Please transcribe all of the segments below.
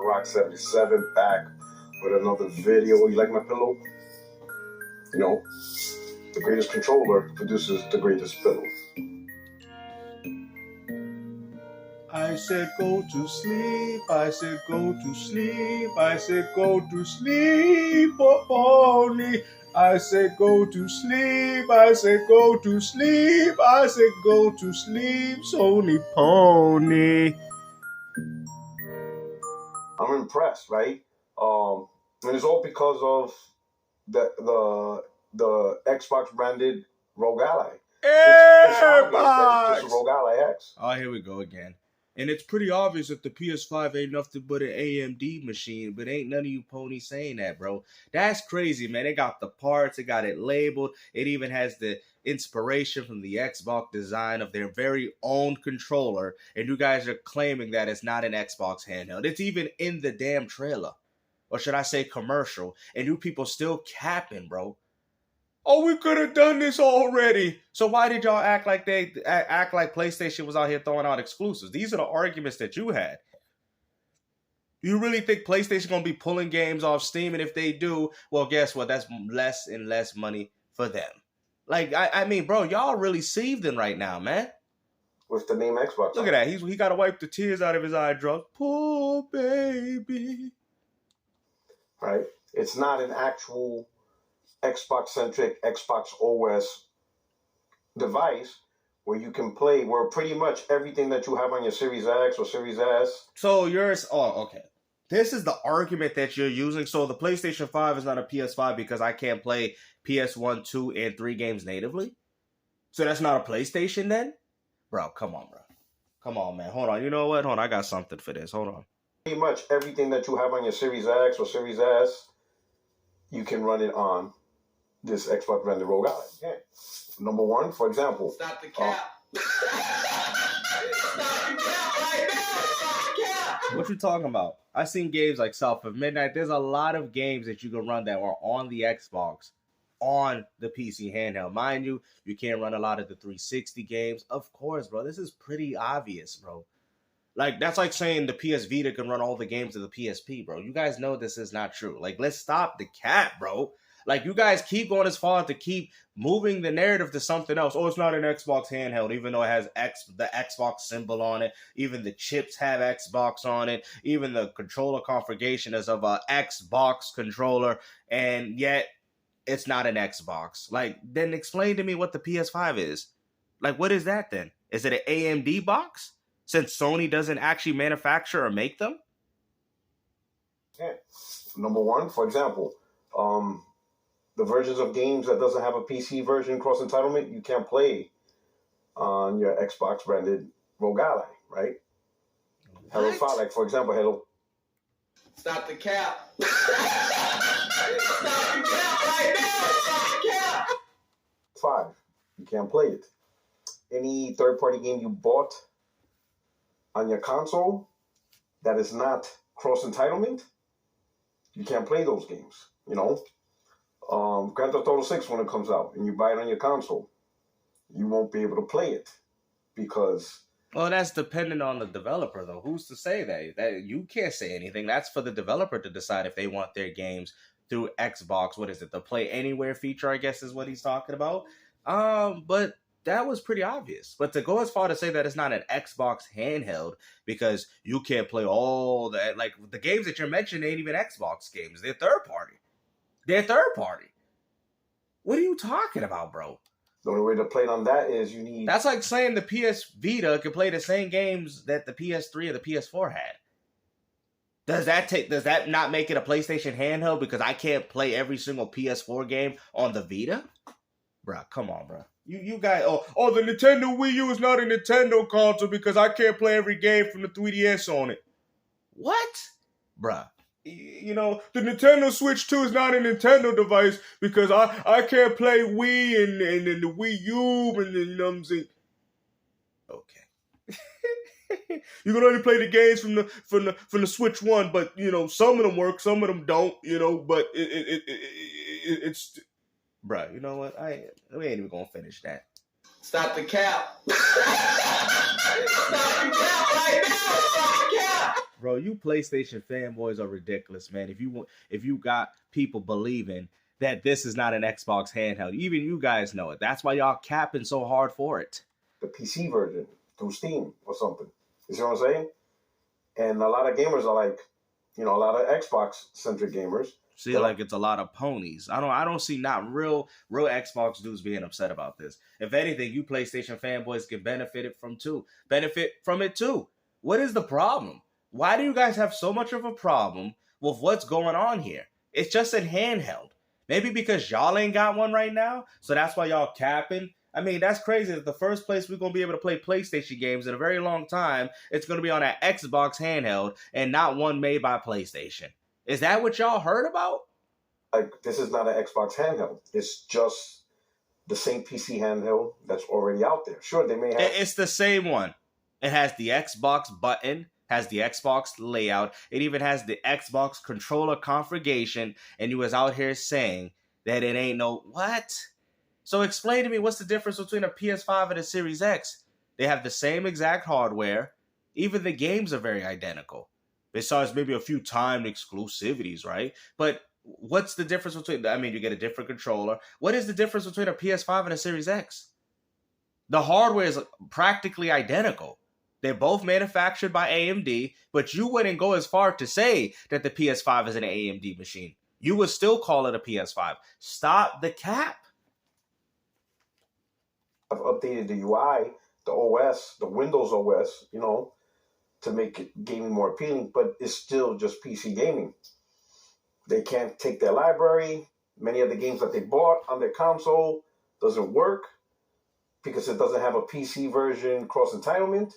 Rock 77 back with another video. You like my pillow? You know, the greatest controller produces the greatest pillow. I said go to sleep, I said go to sleep, I said go to sleep, oh pony. I said go to sleep, I said go to sleep, I said go to sleep, Sony pony. I'm impressed, right? And it's all because of the Xbox branded Rogue Ally. It's obvious that it's just a Rogue Ally X. Oh, here we go again. And it's pretty obvious that the PS5 ain't nothing but an AMD machine, but ain't none of you ponies saying that, bro. That's crazy, man. It got the parts, it got it labeled. It even has the inspiration from the Xbox design of their very own controller. And you guys are claiming that it's not an Xbox handheld. It's even in the damn trailer. Or should I say commercial. And you people still capping, bro. Oh, we could have done this already. So why did y'all act like PlayStation was out here throwing out exclusives? These are the arguments that you had. Do you really think PlayStation gonna be pulling games off Steam? And if they do, well, guess what? That's less and less money for them. Like, I mean, bro, y'all really seething right now, man. With the name Xbox. Look at that. He got to wipe the tears out of his eye drops. Poor baby. Right? It's not an actual Xbox-centric Xbox OS device where you can play where pretty much everything that you have on your Series X or Series S. So yours, oh, okay. This is the argument that you're using. So the PlayStation 5 is not a PS5 because I can't play PS1, 2, and 3 games natively? So that's not a PlayStation then? Bro, come on, bro. Come on, man. Hold on. You know what? Hold on. I got something for this. Hold on. Pretty much everything that you have on your Series X or Series S, you can run it on this Xbox branded Rogue Ally. Yeah. Number one, for example. Stop the cap. Stop the cap right now. Stop the cap. What you talking about? I seen games like South of Midnight. There's a lot of games that you can run that are on the Xbox on the PC handheld. Mind you, you can't run a lot of the 360 games. Of course, bro. This is pretty obvious, bro. Like, that's like saying the PS Vita can run all the games of the PSP, bro. You guys know this is not true. Like, let's stop the cap, bro. Like, you guys keep going as far as to keep moving the narrative to something else. Oh, it's not an Xbox handheld, even though it has the Xbox symbol on it. Even the chips have Xbox on it. Even the controller configuration is of a Xbox controller. And yet, it's not an Xbox. Like, then explain to me what the PS5 is. Like, what is that then? Is it an AMD box? Since Sony doesn't actually manufacture or make them? Yeah. Number one, for example, the versions of games that doesn't have a PC version cross entitlement, you can't play on your Xbox branded Rogue Ally, right? Hello 5, like for example, Hello. Stop the cap. Stop the cap right now. Stop the cap. 5, you can't play it. Any third-party game you bought on your console that is not cross entitlement, you can't play those games. You know, Grand Theft Auto 6 when it comes out and you buy it on your console, you won't be able to play it because. Well, that's dependent on the developer, though. Who's to say that you can't say anything? That's for the developer to decide if they want their games through Xbox. What is it? The Play Anywhere feature, I guess, is what he's talking about. But that was pretty obvious. But to go as far to say that it's not an Xbox handheld because you can't play all that, like the games that you're mentioning ain't even Xbox games. They're third party. What are you talking about, bro? The only way to play it on that is you need. That's like saying the PS Vita can play the same games that the PS3 or the PS4 had. Does that not make it a PlayStation handheld because I can't play every single PS4 game on the Vita? Bruh, come on, bruh. You guys, the Nintendo Wii U is not a Nintendo console because I can't play every game from the 3DS on it. What? Bruh. You know, the Nintendo Switch 2 is not a Nintendo device because I can't play Wii and the Wii U and you know what I'm saying? Okay. You can only play the games from the Switch 1, but you know, some of them work, some of them don't, you know, but it's bruh, you know what? We ain't even gonna finish that. Stop the cap. Stop the cap right now. Stop the cap. Bro, you PlayStation fanboys are ridiculous, man. If you got people believing that this is not an Xbox handheld, even you guys know it. That's why y'all capping so hard for it. The PC version through Steam or something. You see what I'm saying? And a lot of gamers are like, a lot of Xbox-centric gamers. See, like it's a lot of ponies. I don't see not real Xbox dudes being upset about this. If anything, you PlayStation fanboys can benefit from it too. What is the problem? Why do you guys have so much of a problem with what's going on here? It's just a handheld. Maybe because y'all ain't got one right now, so that's why y'all capping. I mean, that's crazy. That the first place we're going to be able to play PlayStation games in a very long time, it's going to be on an Xbox handheld and not one made by PlayStation. Is that what y'all heard about? Like, this is not an Xbox handheld. It's just the same PC handheld that's already out there. Sure, they may have... It's the same one. It has the Xbox button, has the Xbox layout. It even has the Xbox controller configuration, and you was out here saying that it ain't no... What? So explain to me what's the difference between a PS5 and a Series X? They have the same exact hardware. Even the games are very identical. Besides maybe a few timed exclusivities, right? But what's the difference between... I mean, you get a different controller. What is the difference between a PS5 and a Series X? The hardware is practically identical. They're both manufactured by AMD, but you wouldn't go as far to say that the PS5 is an AMD machine. You would still call it a PS5. Stop the cap. I've updated the UI, the OS, the Windows OS, to make it gaming more appealing, but it's still just PC gaming. They can't take their library. Many of the games that they bought on their console doesn't work because it doesn't have a PC version cross-entitlement.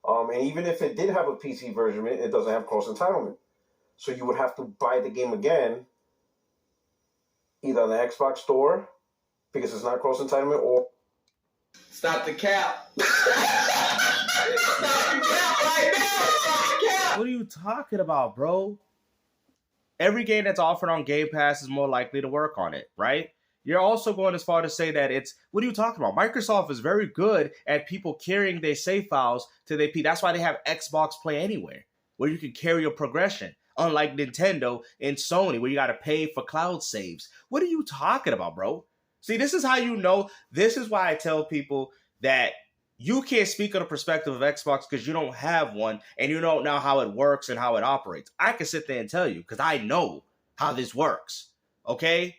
And even if it did have a PC version, it doesn't have cross-entitlement. So you would have to buy the game again, either on the Xbox store, because it's not cross-entitlement, or... Stop the cap. Stop the cap right now. Stop the cap. What are you talking about, bro? Every game that's offered on Game Pass is more likely to work on it, right? You're also going as far to say that it's... What are you talking about? Microsoft is very good at people carrying their save files to their PC. That's why they have Xbox Play Anywhere, where you can carry your progression. Unlike Nintendo and Sony, where you got to pay for cloud saves. What are you talking about, bro? See, this is how you know. This is why I tell people that you can't speak on the perspective of Xbox because you don't have one and you don't know how it works and how it operates. I can sit there and tell you because I know how this works. Okay?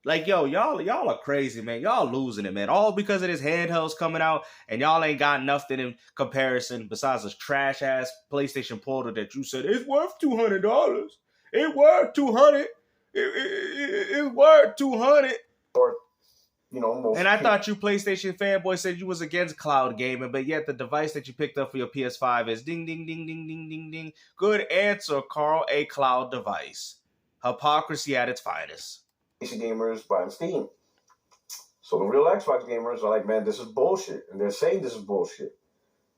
Like, yo, y'all are crazy, man. Y'all losing it, man. All because of this handhelds coming out and y'all ain't got nothing in comparison besides this trash-ass PlayStation Portal that you said it's worth $200. It's worth $200. It's worth $200. Or, and I thought you PlayStation fanboy said you was against cloud gaming, but yet the device that you picked up for your PS5 is ding, ding, ding, ding, ding, ding, ding. Good answer, Carl. A cloud device. Hypocrisy at its finest. PC gamers buying Steam. So the real Xbox gamers are like, man, this is bullshit. And they're saying this is bullshit.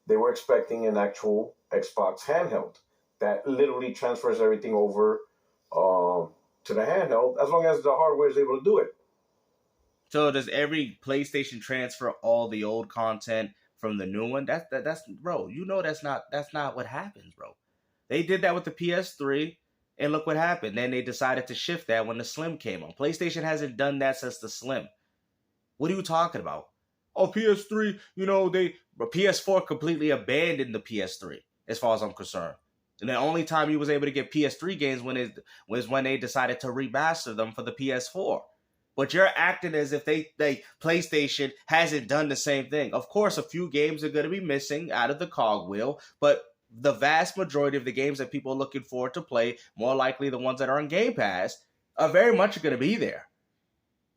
They were expecting an actual Xbox handheld that literally transfers everything over to the handheld as long as the hardware is able to do it. So does every PlayStation transfer all the old content from the new one? That's bro, that's not what happens, bro. They did that with the PS3. And look what happened. Then they decided to shift that when the Slim came on. PlayStation hasn't done that since the Slim. What are you talking about? Oh, PS3, PS4 completely abandoned the PS3, as far as I'm concerned. And the only time you was able to get PS3 games was when they decided to remaster them for the PS4. But you're acting as if they PlayStation hasn't done the same thing. Of course, a few games are going to be missing out of the cogwheel, but the vast majority of the games that people are looking forward to play, more likely the ones that are on Game Pass, are very much going to be there.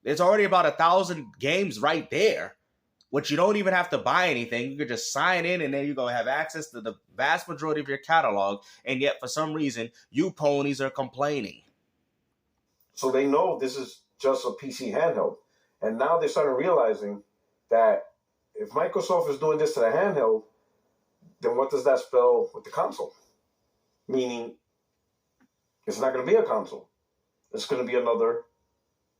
There's already about 1,000 games right there, which you don't even have to buy anything. You could just sign in and then you're going to have access to the vast majority of your catalog. And yet, for some reason, you ponies are complaining. So they know this is just a PC handheld. And now they're starting realizing that if Microsoft is doing this to the handheld, then what does that spell with the console? Meaning, it's not going to be a console. It's going to be another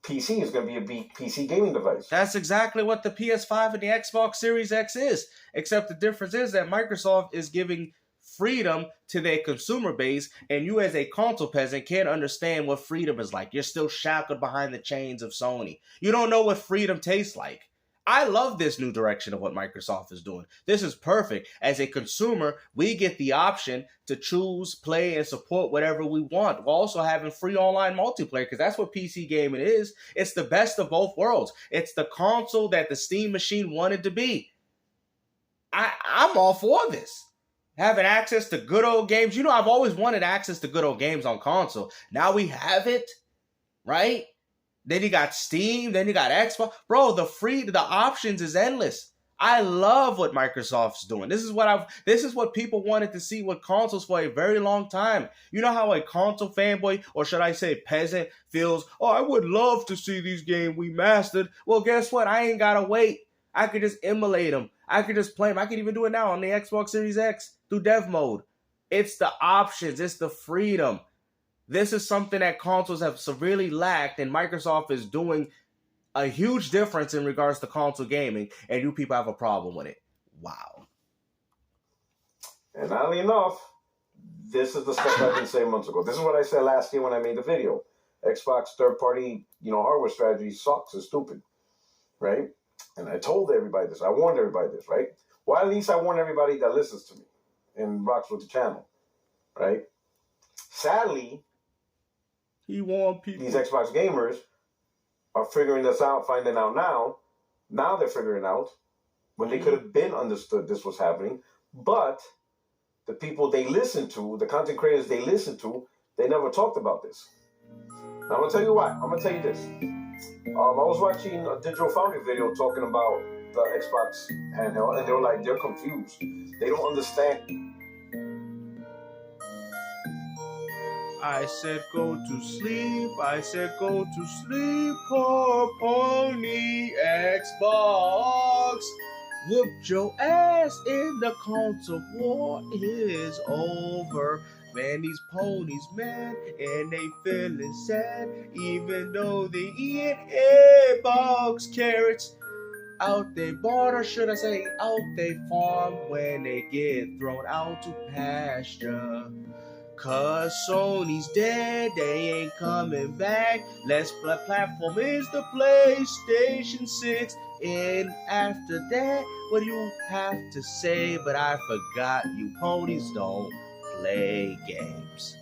PC. It's going to be a PC gaming device. That's exactly what the PS5 and the Xbox Series X is. Except the difference is that Microsoft is giving freedom to their consumer base, and you as a console peasant can't understand what freedom is like. You're still shackled behind the chains of Sony. You don't know what freedom tastes like. I love this new direction of what Microsoft is doing. This is perfect. As a consumer, we get the option to choose, play, and support whatever we want, while also having free online multiplayer, because that's what PC gaming is. It's the best of both worlds. It's the console that the Steam machine wanted to be. I'm all for this. Having access to good old games. You know, I've always wanted access to good old games on console. Now we have it, right? Then you got Steam, then you got Xbox. Bro, the options is endless. I love what Microsoft's doing. This is what people wanted to see with consoles for a very long time. You know how a console fanboy, or should I say peasant, feels, oh, I would love to see these games remastered. Well, guess what? I ain't gotta wait. I could just emulate them. I could just play them. I can even do it now on the Xbox Series X through dev mode. It's the options. It's the freedom. This is something that consoles have severely lacked, and Microsoft is doing a huge difference in regards to console gaming, and you people have a problem with it. Wow. And oddly enough, this is the stuff I've been saying months ago. This is what I said last year when I made the video. Xbox third-party, hardware strategy sucks. It's stupid, right? And I told everybody this. I warned everybody this, right? Well, at least I warn everybody that listens to me and rocks with the channel, right? Sadly, he warned people. These Xbox gamers are figuring this out, finding out now. Now they're figuring out when they could have been understood this was happening. But the people they listen to, the content creators they listen to, they never talked about this. Now I'm gonna tell you why. I'm gonna tell you this. I was watching a Digital Foundry video talking about the Xbox handheld, and they're confused. They don't understand. I said go to sleep, I said go to sleep, poor pony Xbox. Whooped your ass in the console war is over. Man, these ponies, man, and they feeling sad, even though they eat box carrots. Out they barter, should I say, out they farm when they get thrown out to pasture. Cause Sony's dead, they ain't coming back. Last platform is the PlayStation 6. And after that, what do you have to say? But I forgot you ponies don't play games.